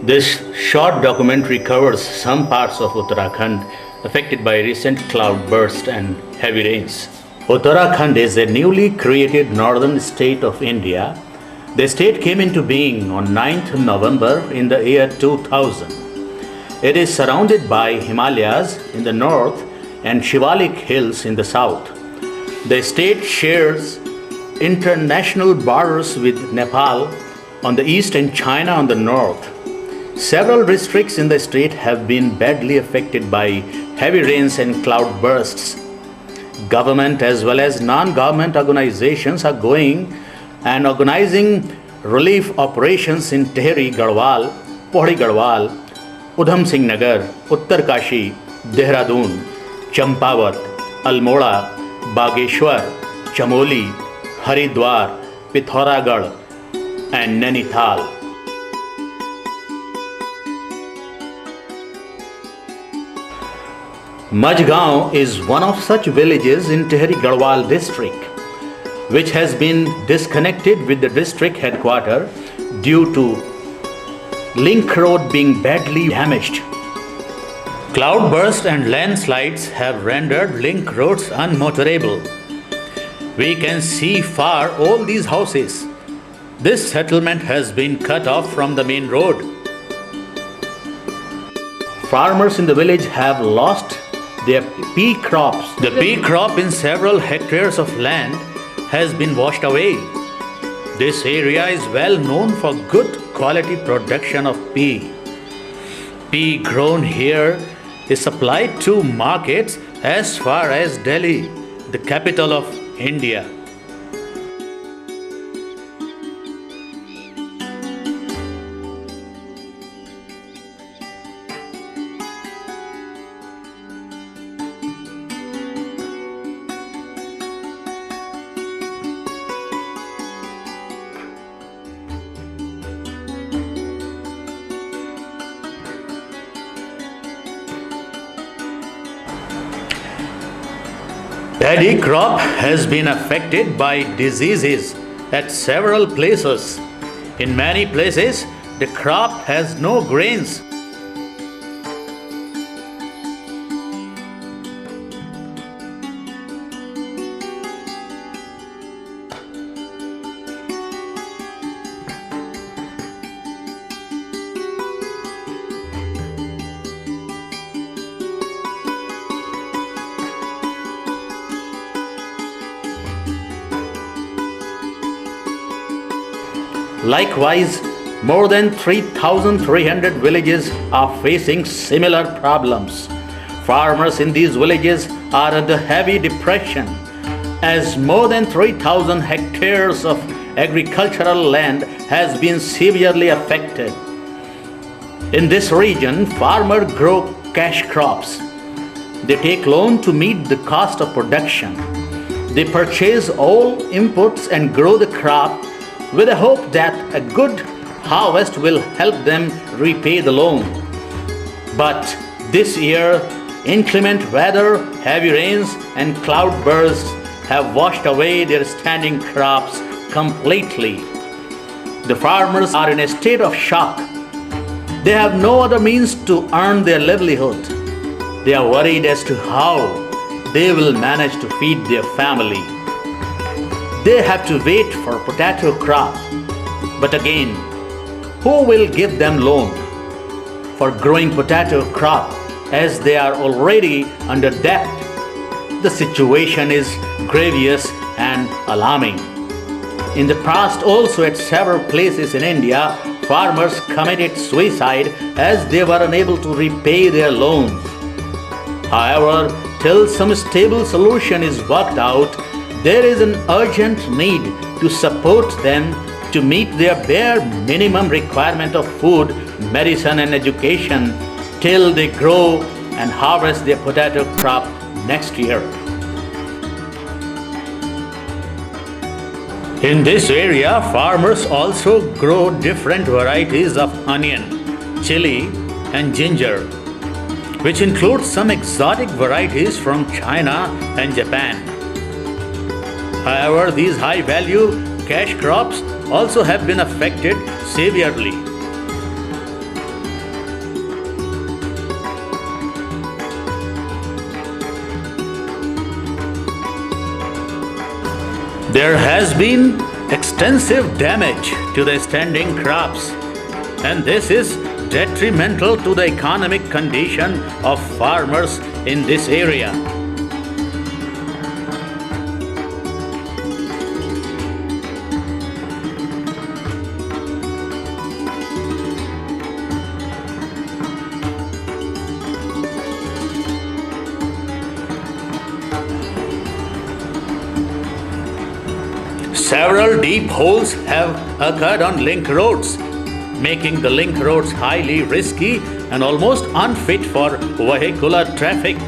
This short documentary covers some parts of Uttarakhand affected by recent cloud bursts and heavy rains. Uttarakhand is a newly created northern state of India. The state came into being on 9th November in the year 2000. It is surrounded by Himalayas in the north and Shivalik hills in the south. The state shares international borders with Nepal on the east and China on the north. Several districts in the state have been badly affected by heavy rains and cloud bursts. Government as well as non-government organizations are going and organizing relief operations in Tehri Garhwal, Pohri Garhwal, Udham Singh Nagar, Uttarkashi, Dehradun, Champawat, Almora, Bageshwar, Chamoli, Haridwar, Pithoragarh and Nainital. Majgaon is one of such villages in Tehri Garhwal district, which has been disconnected with the district headquarters due to link road being badly damaged. Cloudburst and landslides have rendered link roads unmotorable. We can see far all these houses. This settlement has been cut off from the main road. Farmers in the village have lost their pea crops. The pea crop in several hectares of land has been washed away. This area is well known for good quality production of pea. Pea grown here is supplied to markets as far as Delhi, the capital of India. Paddy crop has been affected by diseases at several places. In many places, the crop has no grains. Likewise, more than 3,300 villages are facing similar problems. Farmers in these villages are under heavy depression as more than 3,000 hectares of agricultural land has been severely affected. In this region, farmers grow cash crops. They take loan to meet the cost of production. They purchase all inputs and grow the crop with the hope that a good harvest will help them repay the loan. But this year, inclement weather, heavy rains and cloud bursts have washed away their standing crops completely. The farmers are in a state of shock. They have no other means to earn their livelihood. They are worried as to how they will manage to feed their family. They have to wait for potato crop. But again, who will give them loan for growing potato crop as they are already under debt? The situation is grievous and alarming. In the past also at several places in India, farmers committed suicide as they were unable to repay their loans. However, till some stable solution is worked out, there is an urgent need to support them to meet their bare minimum requirement of food, medicine and education till they grow and harvest their potato crop next year. In this area, farmers also grow different varieties of onion, chili and ginger, which includes some exotic varieties from China and Japan. However, these high-value cash crops also have been affected severely. There has been extensive damage to the standing crops, and this is detrimental to the economic condition of farmers in this area. Several deep holes have occurred on link roads, making the link roads highly risky and almost unfit for vehicular traffic.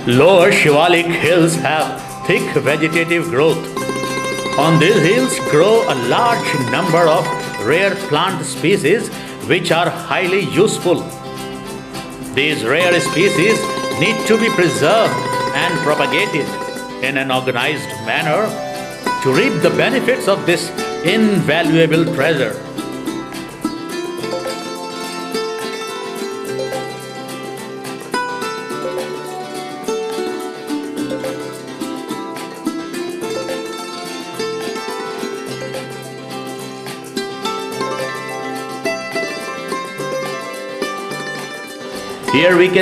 Lower Shivalik hills have thick vegetative growth. On these hills grow a large number of rare plant species which are highly useful. These rare species need to be preserved and propagated in an organized manner to reap the benefits of this invaluable treasure. Here we can